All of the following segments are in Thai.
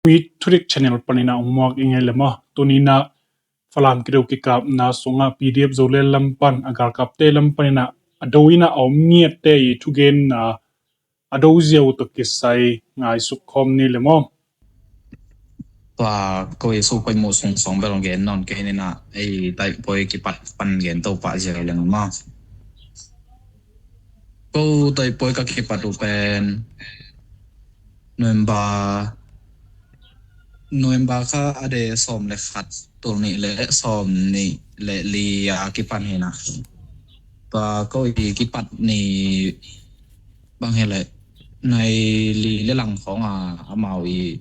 Tweet channel panina umwak ingay lama tunina falan kidau kikap na sunga PDF zole lampan agar kapte lampanina adawina awmiet te tugen na adawziaw to kisay ngai sukhom ni lemo và cô ấy số quay một song song bên cái non cái này là ấy tại bồi cái bắt pan cái tàu bắt giờ lần mà cô tại bồi cái bắt tàu bên November ka ade som le khat tur ni le som ni le li cái pan này na và cô ấy cái bắt ni bằng hệ lệ này li le lăngของmàu ý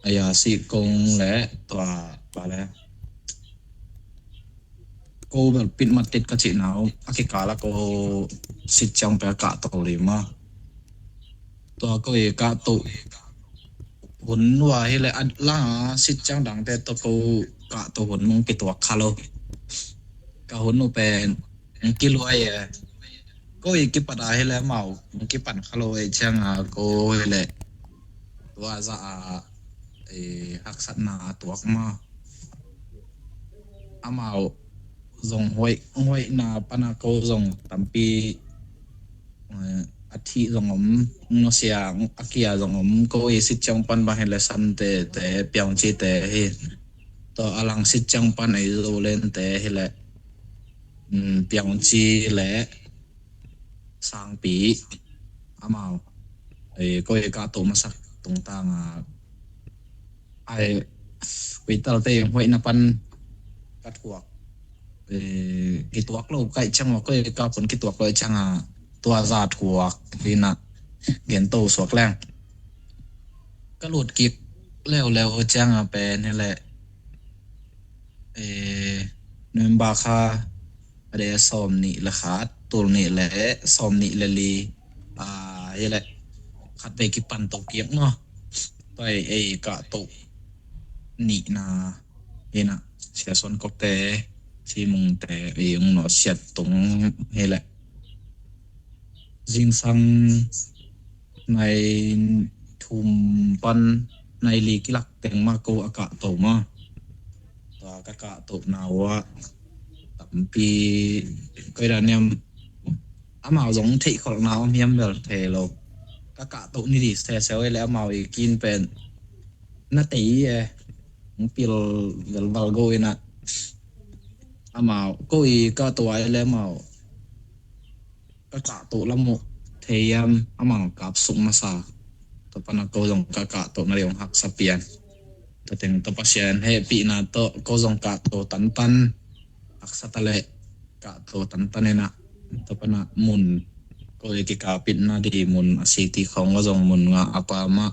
ai sĩ công lẽ tòa bà lẽ côแบบปิดมาติดก็จีนเอาอากิกาแล้วก็สิจังไปกะตัวเลยมาตัวก็เอกะตุหุ่นว่าให้เลยอันล่าสิจังดังแต่ตัวก็กะตัวหุ่นมึงไปตัวคาโลกะหุ่นนูเป็นกิโลไอ้ก็อีกิปัดให้แล้วเมากิปันคาโลไอ้จังก็ให้เลยตัวจะหักสัตนาตัวมาเมาdòng huệ na pana câu dòng tầm pi athi dòng nó xiang akia dòng câu ấy sit trong pan bahai le san te piang chi te hi to alang sit trong pan ấy rồi lên te hi le piang chi le sang pi amao ấy câu ấy cả tổ masak tung tang ai vital te huệ na pan cắt huộc cái tuộc lâu cái chẳng mà cái cao phần cái tuộc lại chẳng tua ra thuộc vì nè hiện tàu suộc leng cái lụt kịp leo chẳng bên hay là nên bà kha để xóm nị là khát tuần nị là xóm nị là li hay là khát về cái pan tàu kiếm nó vậy cả tàu nị na hay nè sẽ xuân quốc tế chỉ mong để yung nó xét tung hay là riêng sang này thùng pan này lì cái lạc tiếng mà cô cả tổ mà và các cả tổ nào tầm pi cái đàn em màu giống thị còn nào em được thể lộ các cả tổ như đi xe xéo ấy màu kín bên nó tí pil gần vào gối nè màu cô ý có tuổi lên màu các cả tổ lắm một thì màu cặp súng mà sao tôi pana cô dòng các cả tổ này dùng hắc sắp biển tôi tính tôi phát hiện hệ bị na tôi cô dòng cả tổ tấn tấn hắc sắp tale cả tổ tấn tấn này nè tôi pana mun cô ý cái cả pin na đi mun city không có dòng mun ngã apa mà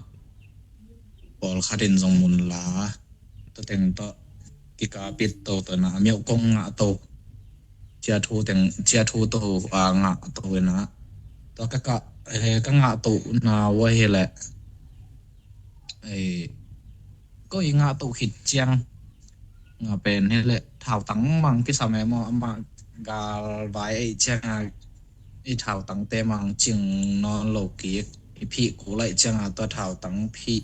bol khát đến dòng mun lá tôi tính tôi cái bít tàu tao na miêu công ngã tàu chia thu tàu ngã tàu na tao cái ngã tàu na vậy là có ý ngã tàu khít chiang ngã bên hay là thảo tắng mang cái sao mà gà vải chiang thảo tắng te mang chừng nó lầu kia phi cũ lại chiang tao thảo tắng phi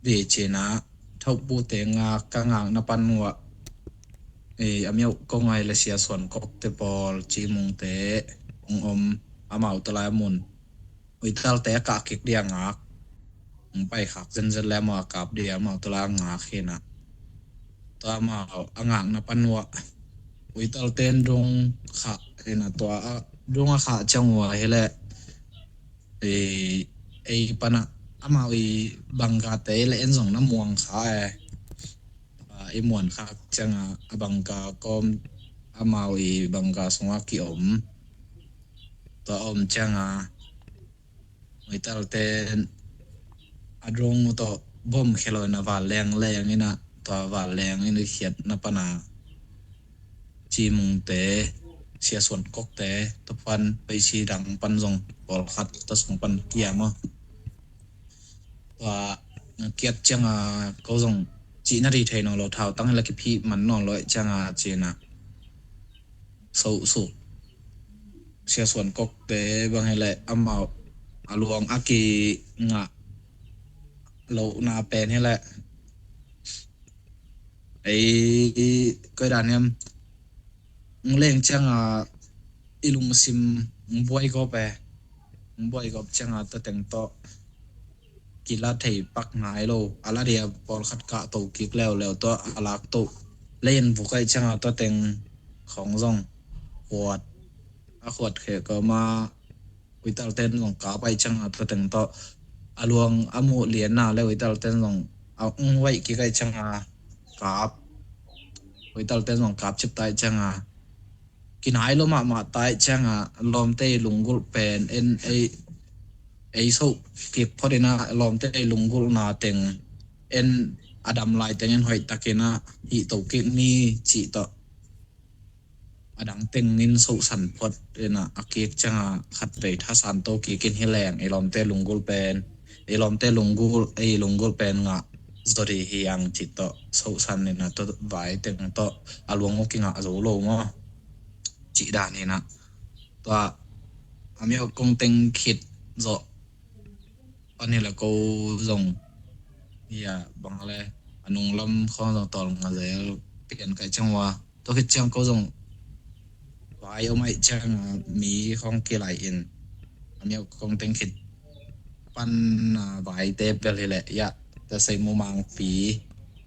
để chế na thâu bu te nga ka nga na pan wa amyo ko ngai la sia son kok te bol chi mung te amau tala mun uital te ka kik dia ngak pai khak zen la ma kap dia amau tala nga khena ta ma angang na pan wa uital ten dong kha ena to dong kha changwa hele pana amau bangga te le en zong na muang kha muan kha changa bangga kom amau bangga songa ki to changa uital te adrong to bom khelo na va leng ina to va leng ina khiat na pana chi mung te sia son kok te to pan pai si dang pan zong bol khat to song pan kiama và kiệt chăng câu dòng chị nó đi thấy nó lột thảo tăng là cái phi mắn nó loại chăng chị na sâu sụp xe xuân cốc tế bằng hay lệ âm mạo luồng aki ngạ โลนาเป็นนี่แหละไอ้ก็ด่านเนี่ยเล่งจังอิลุงซิมบวยก็ไปบวยก็จังตัวแต่งโตกีฬาไทยปักหงายโลอะไรเดียบอลขัดกะโตกิกแล้วตัวอาลักโตเล่นบุกไอจังตัวแต่งของซองขวดขวดเขก็มาวิตาลเต้นลงกาไปจังตัวแต่งโตอลวงอโมเลียนนาแล้ววิตาลเต้นลงเอาไว้กิกไอจังกาบวิตาลเต้นลงกาบชิบไตจังกินหายลมมาตายจังลมเตลุงกุลเป็นเอ็นไอสุเก็บพอดีนะลมเตลุงกุลนาเต็งเอ็นอดัมไลเต็งเอ็นหอยตะเกนะฮิโตเกนี่จิโตอดังเต็งนินสุสันพดเอ็นอาเกกจังขัดไปท่าสันโตเกกินให้แรงไอลมเตลุงกุลเป็นไอลมเตลุงกุลไอลุงกุลเป็นสตอรี่เฮียงจิโตสุสันเนี่ยนะตัวไว้เต็งโตอลวงโอกิงะโซโลมอจิดานี่นะตัวอามีกงเต็งคิดโซอันนี้แหละกูส่งอย่าบังอะไรอันนุ่งลำข้อต่อลงมาเลยเปลี่ยนกันจังหวะตัวคิดจังกูส่งไว้เอาไม่จังมีของกี่ไหลอินอามีกงเต็งคิดปั้นไว้เตปไปเลยแหละยะแต่ใส่มุมังฝี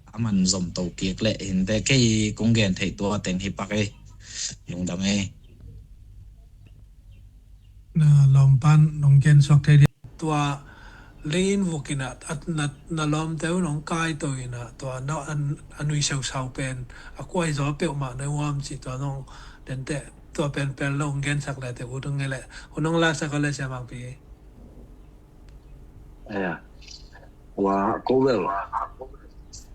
อามันสมโตเกียกแหละเห็นแต่แค่กงแกนไทยตัวแต่งให้ปักเอ้ลงดำเอ้ lompan nongken sok te tua lein vokina at na lom teu nong kai to ina tua no anui sau pen akwai zo pe ma na wam chi to nong den te tua pen long gen sak le te udung ngele unong la sak le sa mang piว่าก็เวล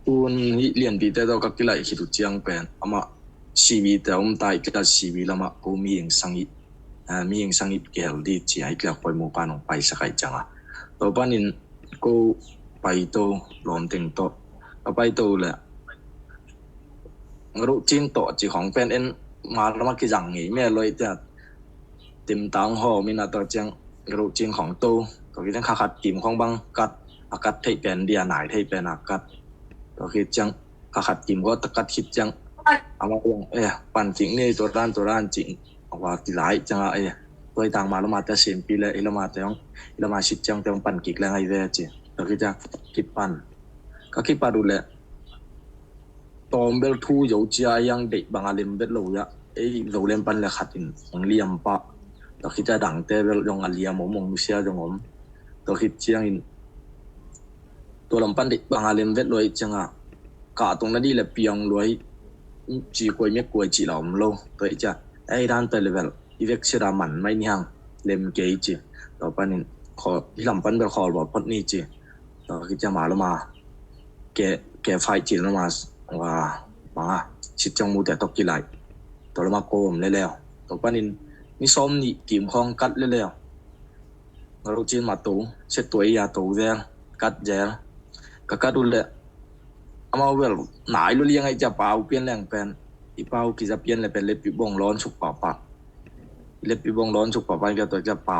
ตูนเรียนปีแต่เราก็กิไลคิดดูจังเป็นอามาชีวิตแต่ผมตายก็ชีวิตละมาก็มีอย่างสังอิมีอย่างสังอิเกลดีจีไอ้ก็ปล่อยหมู่บ้านออกไปสักไอ้จังต่อไปนี้ก็ไปโตลอมเต็งโตก็ไปโตแหละรู้จีนโตจีของเป็นเอ็นมาแล้วมากี่จังงี้แม่เลยจะเต็มตังห่อมีนาตัวจังรู้จีนของโตก็คิดถึงขัดกิมของบังกัดอากาศไทยเป็นเดียไหนไทยเป็นอากาศก็คิดจังขัดกิมก็ตะกัดคิดจังเอามาลงปั่นจริงนี่ตัวด้านจริงว่าที่หลายจังตัวต่างมาแล้วมาแต่10 ปีเลยแล้วมาแต่ยังแล้วมาชิดจังแต่ปั่นกิกแล้วไงเวจีก็คิดจะคิดปั่นก็คิดปั่นดูแลตอมเบลทูอยู่จียังเด็กบางอาลิมเบลโลยะโลเลมปั่นเลยขัดอินของเลียมปะก็คิดจะดังแต่เบลยองอาเลียมมงมุเซียจงผมก็คิดจังอินตัวลำปันเด็กบางอาเลมเวทลอยจังกะตรงนั้นดีเลยเปียงลอยจีกวยเมียกวยจีเหล่ามันโลตัวจะด้านตัวเลเวลอีเวกเชรามันไม่นี่ฮังเลมเกยจีต่อไปนี่ขอที่ลำปันเบลขอบอกพอดนี่จีต่อคิดจะมาแล้วมาแกไฟจีแล้วมาว่าชิดจังมูแต่ตกกี่ไหลต่อแล้วมาโกมเลยแล้วต่อไปนี่ซ้อมนี่กิมคองกัดเลยแล้วเราจีนมาตูเช็ดตัวยาตูแดงกัดแย่ก็ดูแลเอามาเวลหนายรู้เลี้ยงไอ้จะเป่าเปลี่ยนแรงเป็นอีเป่ากิจะเปลี่ยนเลยเป็นเล็บปีบงร้อนฉุกเป่าปะเล็บปีบงร้อนฉุกเป่าไปก็ตัวจะเป่า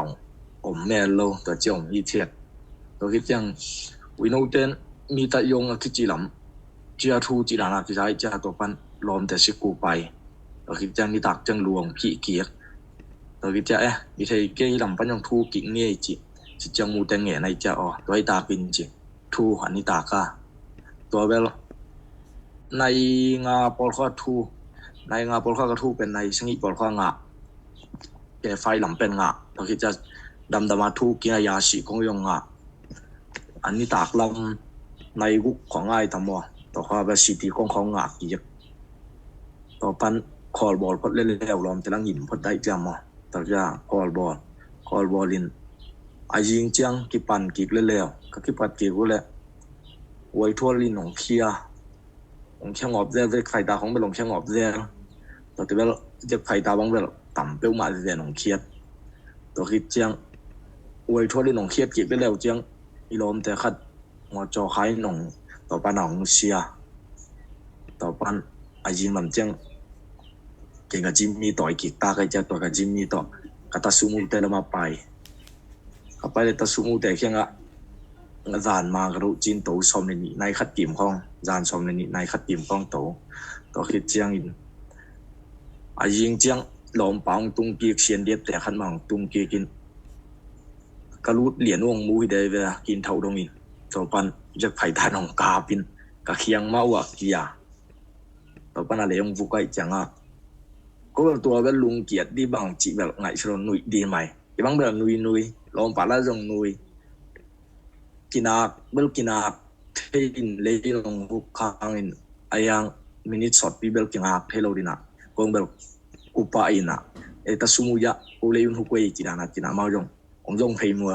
แม่โลตัวเจ้าอีเทียดตัวคิดยังวินโอเตนมีตะยงคิดจีหลำจีอาทูจีดานาจีได้จะตัวปันร้อนแต่ชิกูไปตัวคิดยังมีตักจังหลวงพี่เกียร์ตัวคิดจะมีไทยเกยหลำปันยังทูกิ่งเนี่ยจีจังมูแต่เงี้ยในจะตัวไอ้ตาปินจีทูหันนิตากาตัวเวลในงาปอลข้อทูในงาปอลข้อกระทูเป็นในสงิปอลข้องาแกไฟหลำเป็นงาเราคิดจะดำมาทูกินยาสีของยงงาอันนี้ตากลำในกุกของไอ้ทำวะต่อข้าแบบสีตีของงากี่ยักต่อปันคอลบอลพอดเล่นแล้วลอมแต่ละหินพอดได้จำวะต่อจะคอลบอลลินไอ้ยิงจังกิปันกิกเล่แล้วก็กิปัดกิกกูแหละไว้ทั่วลินของเคียของเชียงออบเจ้าไข่ตาของเป็นหลงเชียงออบเจ้าตัวที่ว่าจะไข่ตาบางเป็นต่ำเปรี้ยวมาเสียหนองเคียดตัวคิดจังไว้ทั่วลินของเคียดกิกเล่แล้วจังอีลมแต่ขัดหัวจอไข่หนองต่อปันหนองเชียต่อปันไอ้ยิงลำจังเก่งกับจิมมี่ต่อยกิกตาใครจะตัวกับจิมมี่ต่อกระตัดซูมูเตลมาไปเข้าไปเลยตัดซูมูแต่เคียง dàn mà gấu chín tàu xóm lên nhị nay khát kìm không dàn xóm lên nhị nay khát kìm không tàu tàu khi chiang in riêng chiang lom pang tung kia xiên điệpแต่ขันมังtung kia kinกระลุดเหรียญวงมูได้เวลากินเท่าดงอินต่อปันจะไผ่ทานของกาปินกะเคียงมาวักเกียต่อปันอะไรยังฟุกไอจังอ่ะก็เป็นตัวเป็นลุงเกียรติที่บางจีแบบไงชนนุยดีไหมที่บางแบบนุยลองปัดแล้วจงนุยกินาเบลกินาเทอินเลยลงฟุกค้างอินไอยังมินิช็อตปีเบลกินาเทโลดินะกงเบลอุปาอินะแต่สมุยะโอเลยุนฮุกเวจีนาจีนามาจงองจงเพย์มัว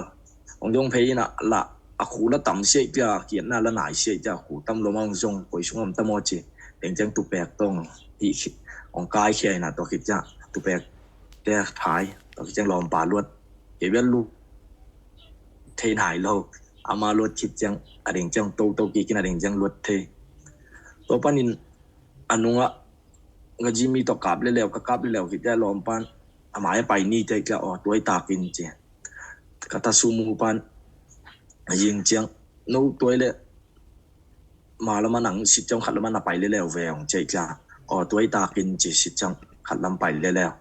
องจงเพย์นะละอาคูละต่ำเสียจ้าเกียรน่าละหน่ายเสียจ้าคูตั้มลมองจงป่วยช่วงตั้มโมจีเด็กจังตุแปกต้องอีกองกายเขียนะตัวคิดจ้าตุแปกแต่ท้ายตัวคิดจังลอมป่าลวดเก็บเวลูเทนหายโลอามาลวดคิดจังอเด็กจังโตกีกินอเด็กจังลวดเทตัวปนินอนุงะงจิมีตอกลับเร็วๆกับเร็วคิดจะลอมปันหมายไปนี่ใจจะอ๋อตัวตากินเจkata sumu pan ying chiang no toilet malama nang sit chang khatlama na pai le lew ve ong chei kla o toi ta kin chi sit chang khatlam pai le lew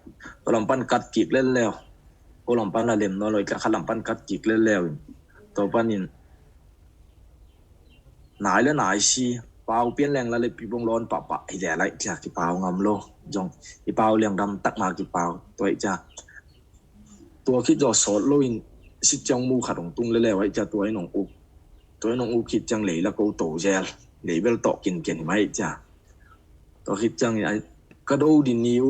tolam pan kat kik le lew olam pan la lem no loi ka khatlam pan kat kik le lew to panin nai le nai si pau pian leng la le pi bong lon pa pa ai le lai kla ki pau ngam lo jong ki pau leng dam tak ma ki pau toi chaตัวคิดจะสอนโลอินสิจังมูขัดของตุ้งเล่ๆไว้จะตัวไอ้หนองอุคิดจังเหลยแล้วก็โตเจลเหลยเบลโตกินไหมจ้ะตัวคิดจังไอ้กระโดดดินนิ้ว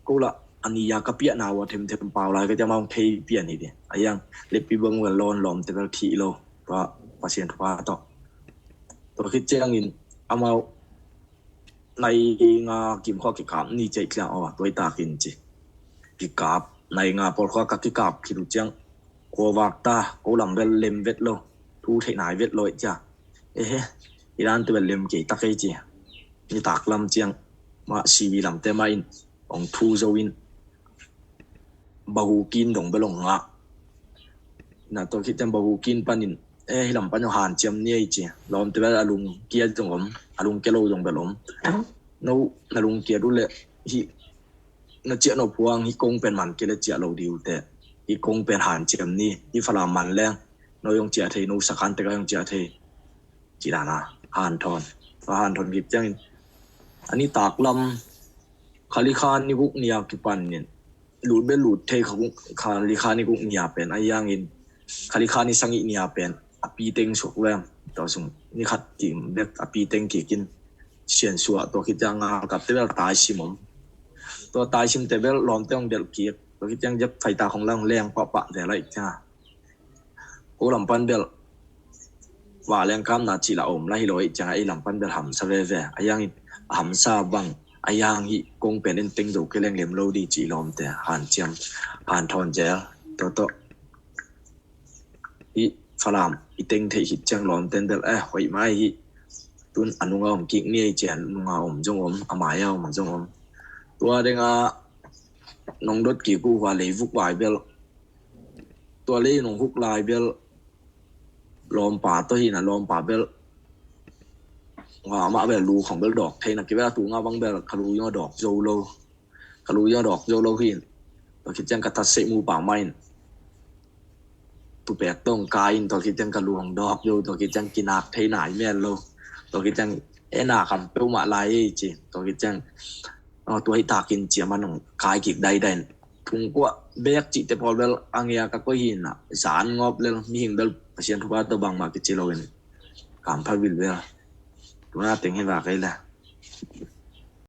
ก็ละอันนี้ยากระเปียนาวเทมเปล่าอะไรก็จะมองเทเปียนนี่ดิไอ้ยังเล็บปีบังเวลลอนลอมแต่เบลทีโลเพราะภาษาทุกภาต่อตัวคิดจังอินเอามาในงากิมข้อกิจกรรมนี่ใจกล้าอ๋อตัวตากินจีกิกาบในงาปอลข้อกับกิกาบคิดดูจังโควากตาโกลำเบลเลมเวทโลทูเทนายเวทโลจ้ะอีร้านตัวเลมเกตตะเกจีนี่ตากลำจังมาชีวีลำเตมาอินของทูโจวินบาหูกินดงเบลงงะน่ะตัวคิดจังบาหูกินปันินลำปันยหันเจียมเนี่ยจีลมเตเวลอลุงเกียร์จงผมอลุงเกโลจงเบลมนู้นลุงเกียร์ดูเลยที่น่าเจ้าหนูพวงที่กงเป็นมันเกลือเจ้าเราดิวแต่ที่กงเป็นหันเจียมนี่ที่ฝรั่งมันแรงเรายงเจ้าเทนูสักขันแต่ก็ยงเจ้าเทจีดานะหันทอนกิบจังอันนี้ตากลำคาลิคานิกุกเนียกิปันเนี่ยหลุดเบลหลุดเทเขาคาลิคานิกุกเนียเป็นไอ้ยังอินคาลิคานิสังอิเนียเป็นอปีเต็งสุกแวมต่อส่งนี่ขัดจิมเด็กอปีเต็งกินเชียนสัวตัวคิดจังงากับเตเวลตายชิมตัวตายชิมแต่เวลล้อมเต้งเดลเกียร์ตัวคิดจังยับไฟตาของล่างแรงปะแต่ไรจ้าโอ้ลำปันเบลว่าแรงข้ามนาจีละอมไล่ลอยจังไอ้ลำปันเบลหำซาเวเวไอ้ยังหำซาบังไอ้ยังฮิกงเป็นเต็งดูก็แรงเหลี่ยมโลดีจีล้อมแต่หันเจียมหันทอนเจลตัวฮิฝรั่งอีเต็งเทหิจังล้อมเต้นเบลหอยไม้ฮิตุนอนุงอมกิ๊กเนี่ยเจนอนุงอมจงอมอมายามันจงอมตัวเด้งน้องรถกี่กูว่าเลยฟุกวายเบลตัวเล่น้องฟุกลายเบลลอมป่าตัวหินลอมป่าเบลว่ามาเบลรูของเบลดอกเทนักกิเวลาตูงาบังเบลคารูยอดอกโจโลหินตัวคิดจังกระทัดเสมูป่าไม้ตัวแปดต้องกายตัวคิดจังกระลูของดอกโยตัวคิดจังกินาเทนายแม่โลตัวคิดจังนาคำเป้ามาลายจีตัวคิดจังตัวให้ตากินเจียมันกายกิกใดทุ่งกว่าเบกจิตแต่พอเบลอังเงียก็หินสารงอบเลยมีหิงเบลเชียนทุบตัวบางมากิจิโลเวนกามพาวิลเบลตัวน่าเต็งให้บากเลยแหละ